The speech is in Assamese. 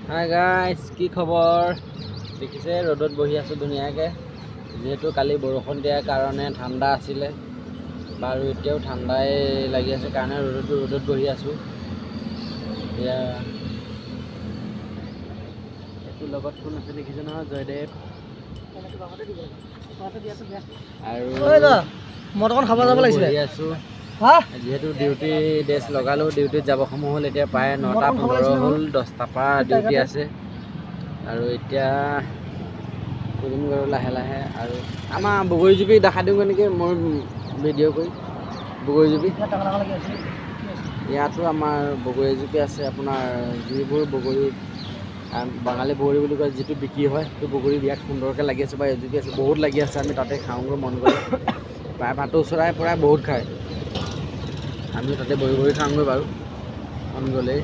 হাই গাইছ, কি খবৰ? দেখিছে ৰ'দত বহি আছোঁ ধুনীয়াকৈ। যিহেতু কালি বৰষুণ দিয়াৰ কাৰণে ঠাণ্ডা আছিলে, বাৰু এতিয়াও ঠাণ্ডাই লাগি আছে কাৰণে ৰ'দত বহি আছোঁ। এতিয়া এইটো লগত কোন আছে দেখিছে নহয়, জয়দেৱ। আৰু মটকন খাব যাব লাগিছিলে। বহি আছোঁ। যিহেতু ডিউটি ড্ৰেছ লগালোঁ, ডিউটিত যাব সময় হ'ল। এতিয়া প্ৰায় 9:15 হ'ল, 10টাৰ পৰা ডিউটি আছে। আৰু এতিয়া কৰিম বাৰু লাহে লাহে। আৰু আমাৰ বগৰীজুপি দেখা দিওঁ নেকি মই ভিডিঅ' কৰি। বগৰীজুপি ইয়াতো আমাৰ বগৰী এজুপি আছে। আপোনাৰ যিবোৰ বগৰী বাঙালী বগৰী বুলি কয়, যিটো বিক্ৰী হয়, সেইটো বগৰী বিৰাট সুন্দৰকৈ লাগি আছে বা এজুপি আছে, বহুত লাগি আছে। আমি তাতে খাওঁগৈ মন গ'লে। প্ৰায় ভাটৌ চৰাই বহুত খায়। আমি তাতে বহি খাওঁগৈ বাৰু মন গ'লেই।